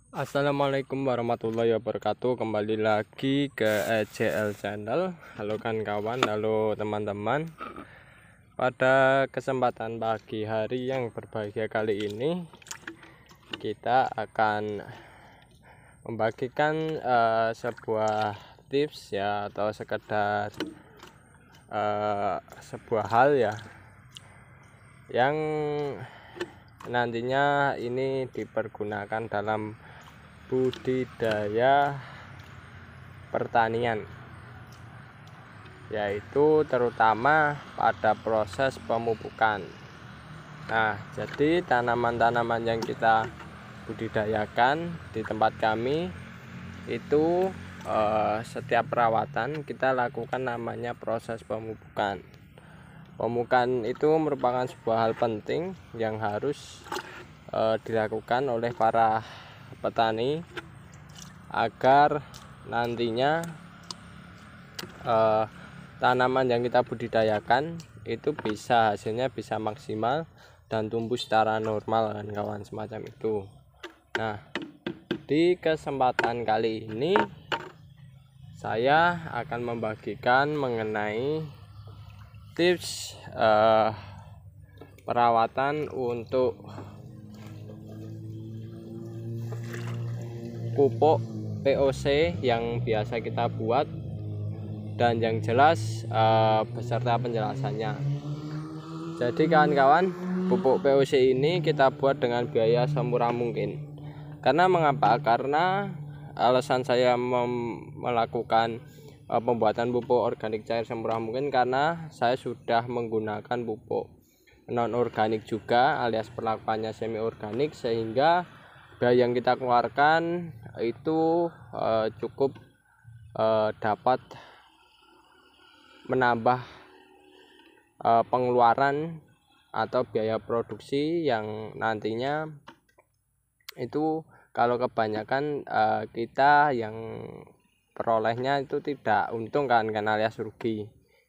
Assalamualaikum warahmatullahi wabarakatuh. Kembali lagi ke EJL Channel. Halo kawan, halo teman-teman. Pada kesempatan pagi hari yang berbahagia kali ini, kita akan membagikan sebuah tips ya, atau sekedar sebuah hal ya, yang nantinya ini dipergunakan dalam budidaya pertanian, yaitu terutama pada proses pemupukan. Nah, jadi tanaman-tanaman yang kita budidayakan di tempat kami itu setiap perawatan kita lakukan namanya proses pemupukan. Pemupukan itu merupakan sebuah hal penting yang harus dilakukan oleh para petani agar nantinya tanaman yang kita budidayakan itu hasilnya bisa maksimal dan tumbuh secara normal kan kawan, semacam itu. Nah, di kesempatan kali ini saya akan membagikan mengenai tips perawatan untuk pupuk POC yang biasa kita buat, dan yang jelas beserta penjelasannya. Jadi kawan-kawan, pupuk POC ini kita buat dengan biaya semurah mungkin. Karena mengapa? Karena alasan saya melakukan pembuatan pupuk organik cair semurah mungkin karena saya sudah menggunakan pupuk non organik juga, alias perlakuannya semi organik, sehingga biaya yang kita keluarkan itu cukup dapat menambah pengeluaran atau biaya produksi yang nantinya itu kalau kebanyakan kita yang perolehnya itu tidak untung kan alias rugi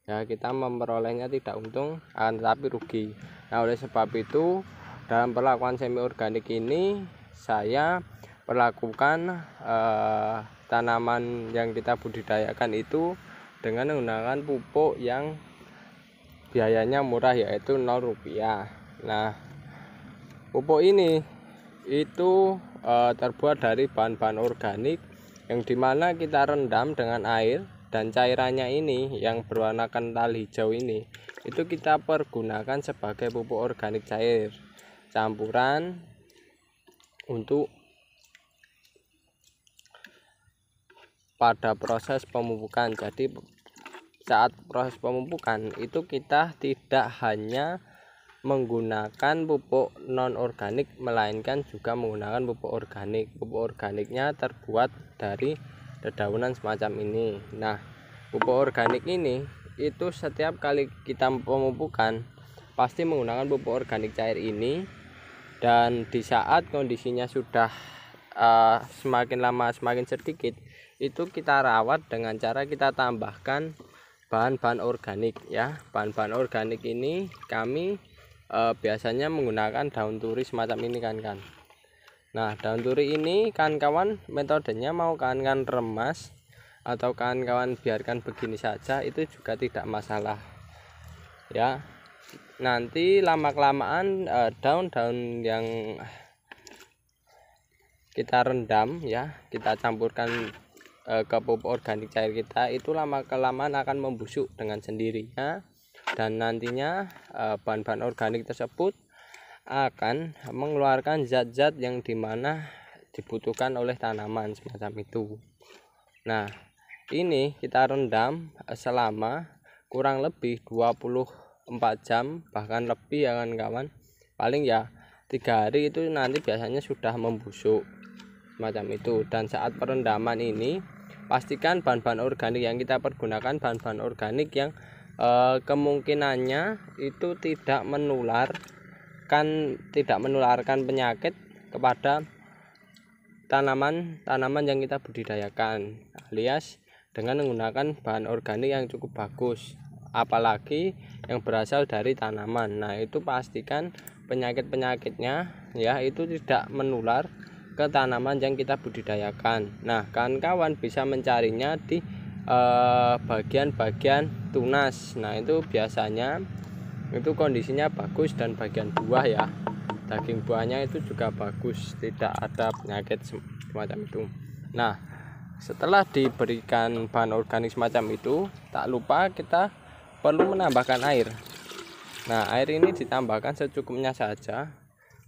ya, kita memperolehnya tidak untung tetapi rugi. Nah, oleh sebab itu dalam perlakuan semi organik ini saya perlakukan tanaman yang kita budidayakan itu dengan menggunakan pupuk yang biayanya murah, yaitu 0 rupiah. Nah, pupuk ini itu terbuat dari bahan-bahan organik yang dimana kita rendam dengan air, dan cairannya ini yang berwarna kental hijau ini itu kita pergunakan sebagai pupuk organik cair campuran untuk pada proses pemupukan. Jadi saat proses pemupukan itu kita tidak hanya menggunakan pupuk non organik, melainkan juga menggunakan pupuk organik. Pupuk organiknya terbuat dari dedaunan semacam ini. Nah, pupuk organik ini itu setiap kali kita pemupukan pasti menggunakan pupuk organik cair ini, dan di saat kondisinya sudah semakin lama semakin sedikit, itu kita rawat dengan cara kita tambahkan bahan-bahan organik ya. Bahan-bahan organik ini kami biasanya menggunakan daun turi semacam ini kan. Nah, daun turi ini kawan-kawan, metodenya mau kawan-kawan remas atau kawan-kawan biarkan begini saja itu juga tidak masalah ya. Nanti lama-kelamaan daun-daun yang kita rendam ya, kita campurkan ke pupuk organik cair kita, itu lama-kelamaan akan membusuk dengan sendirinya, dan nantinya bahan-bahan organik tersebut akan mengeluarkan zat-zat yang dimana dibutuhkan oleh tanaman semacam itu. Nah, ini kita rendam selama kurang lebih 24 jam bahkan lebih ya kawan-kawan. Paling ya 3 hari itu nanti biasanya sudah membusuk semacam itu. Dan saat perendaman ini pastikan bahan-bahan organik yang kita pergunakan bahan-bahan organik yang kemungkinannya itu tidak menularkan penyakit kepada tanaman yang kita budidayakan, alias dengan menggunakan bahan organik yang cukup bagus, apalagi yang berasal dari tanaman. Nah, itu pastikan penyakit-penyakitnya ya itu tidak menular ke tanaman yang kita budidayakan. Nah, kawan-kawan bisa mencarinya di bagian-bagian tunas. Nah, itu biasanya itu kondisinya bagus, dan bagian buah ya, daging buahnya itu juga bagus, tidak ada penyakit semacam itu. Nah, setelah diberikan bahan organik semacam itu, tak lupa kita perlu menambahkan air. Nah, air ini ditambahkan secukupnya saja,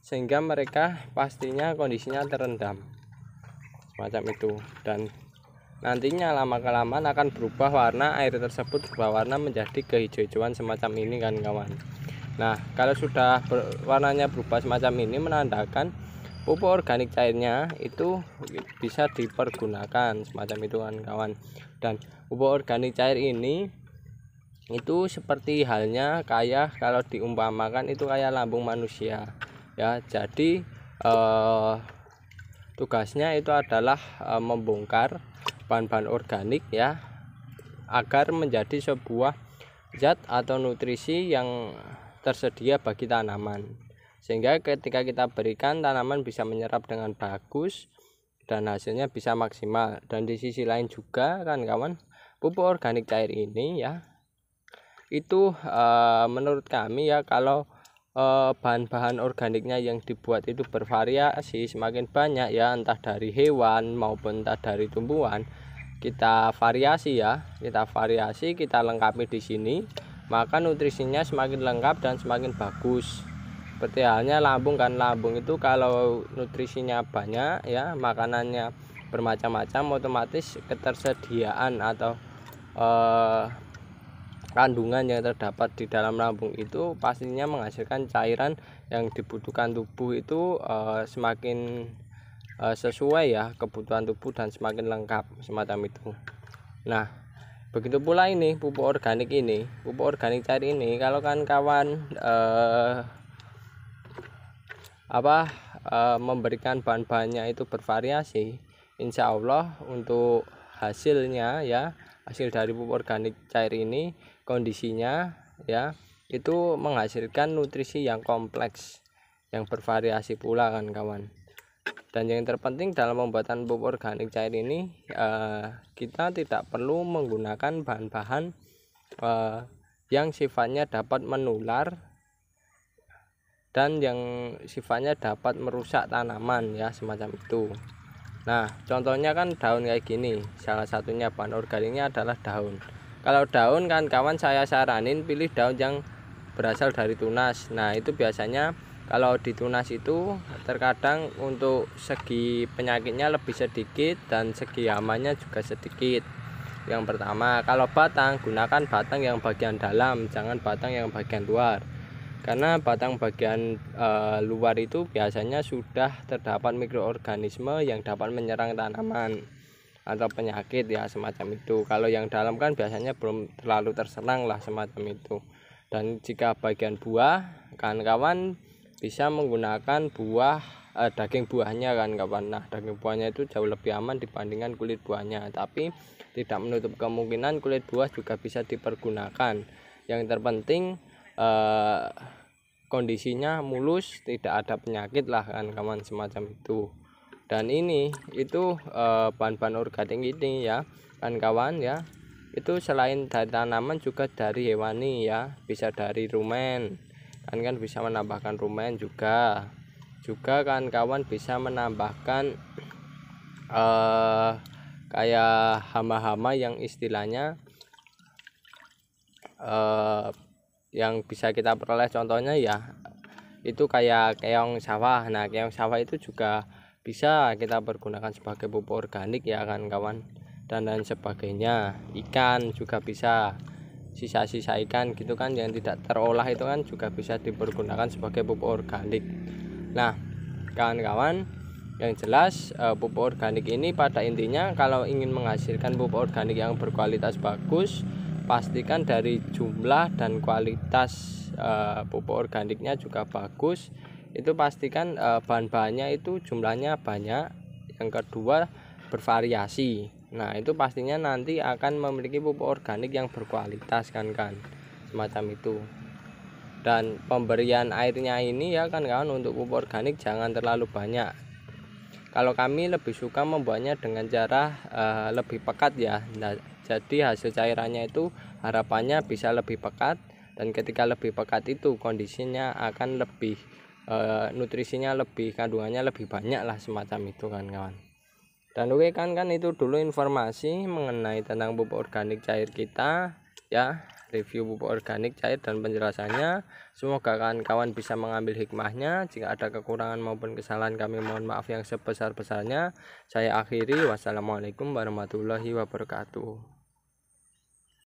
sehingga mereka pastinya kondisinya terendam semacam itu, dan nantinya lama-kelamaan akan berubah warna, air tersebut berubah warna menjadi kehijau-hijauan semacam ini kan kawan. Nah, kalau sudah warnanya berubah semacam ini, menandakan pupuk organik cairnya itu bisa dipergunakan semacam itu kan kawan. Dan pupuk organik cair ini itu seperti halnya kayak kalau diumpamakan itu kayak lambung manusia ya. Jadi tugasnya itu adalah membongkar bahan-bahan organik ya, agar menjadi sebuah zat atau nutrisi yang tersedia bagi tanaman, sehingga ketika kita berikan, tanaman bisa menyerap dengan bagus dan hasilnya bisa maksimal. Dan di sisi lain juga kan kawan, pupuk organik cair ini ya, itu menurut kami ya, kalau bahan-bahan organiknya yang dibuat itu bervariasi, semakin banyak ya, entah dari hewan maupun entah dari tumbuhan, kita variasi ya, kita lengkapi di sini, maka nutrisinya semakin lengkap dan semakin bagus. Seperti halnya lambung kan, lambung itu kalau nutrisinya banyak ya, makanannya bermacam-macam, otomatis ketersediaan atau kandungan yang terdapat di dalam lambung itu pastinya menghasilkan cairan yang dibutuhkan tubuh itu semakin sesuai ya kebutuhan tubuh dan semakin lengkap semacam itu. Nah, begitu pula ini pupuk organik cair ini, kalau kan kawan memberikan bahan-bahannya itu bervariasi, insya Allah untuk hasilnya ya, hasil dari pupuk organik cair ini kondisinya ya, itu menghasilkan nutrisi yang kompleks, yang bervariasi pula kan kawan. Dan yang terpenting dalam pembuatan pupuk organik cair ini, kita tidak perlu menggunakan bahan-bahan yang sifatnya dapat menular dan yang sifatnya dapat merusak tanaman ya, semacam itu. Nah, contohnya kan daun kayak gini, salah satunya bahan organiknya adalah daun. Kalau daun kan kawan, saya saranin pilih daun yang berasal dari tunas. Nah, itu biasanya kalau di tunas itu terkadang untuk segi penyakitnya lebih sedikit dan segi amannya juga sedikit. Yang pertama, kalau batang, gunakan batang yang bagian dalam, jangan batang yang bagian luar. Karena batang bagian luar itu biasanya sudah terdapat mikroorganisme yang dapat menyerang tanaman atau penyakit ya, semacam itu. Kalau yang dalam kan biasanya belum terlalu terserang lah, semacam itu. Dan jika bagian buah, kawan-kawan bisa menggunakan daging buahnya kan kawan. Nah, daging buahnya itu jauh lebih aman dibandingkan kulit buahnya, tapi tidak menutup kemungkinan kulit buah juga bisa dipergunakan. Yang terpenting kondisinya mulus, tidak ada penyakit lah kan kawan, semacam itu. Dan ini itu bahan-bahan organik ini ya kan kawan ya, itu selain dari tanaman juga dari hewani ya, bisa dari rumen kan bisa menambahkan rumen juga kan kawan, bisa menambahkan kayak hama-hama yang istilahnya yang bisa kita peroleh, contohnya ya itu kayak keong sawah. Nah, keong sawah itu juga bisa kita pergunakan sebagai pupuk organik ya kan kawan, dan lain sebagainya. Ikan juga bisa, sisa-sisa ikan gitu kan yang tidak terolah itu kan juga bisa dipergunakan sebagai pupuk organik. Nah, kawan-kawan, yang jelas pupuk organik ini pada intinya kalau ingin menghasilkan pupuk organik yang berkualitas bagus, pastikan dari jumlah dan kualitas pupuk organiknya juga bagus. Itu pastikan bahan-bahannya itu jumlahnya banyak. Yang kedua, bervariasi. Nah, itu pastinya nanti akan memiliki pupuk organik yang berkualitas kan semacam itu. Dan pemberian airnya ini ya kan kawan, untuk pupuk organik jangan terlalu banyak. Kalau kami lebih suka membuatnya dengan cara lebih pekat ya. Nah, jadi hasil cairannya itu harapannya bisa lebih pekat, dan ketika lebih pekat itu kondisinya akan lebih nutrisinya lebih, kandungannya lebih banyak lah, semacam itu kan kawan. Dan oke kan itu dulu informasi mengenai tentang pupuk organik cair kita ya, review pupuk organik cair dan penjelasannya. Semoga kawan-kawan bisa mengambil hikmahnya. Jika ada kekurangan maupun kesalahan, kami mohon maaf yang sebesar-besarnya. Saya akhiri, wassalamualaikum warahmatullahi wabarakatuh.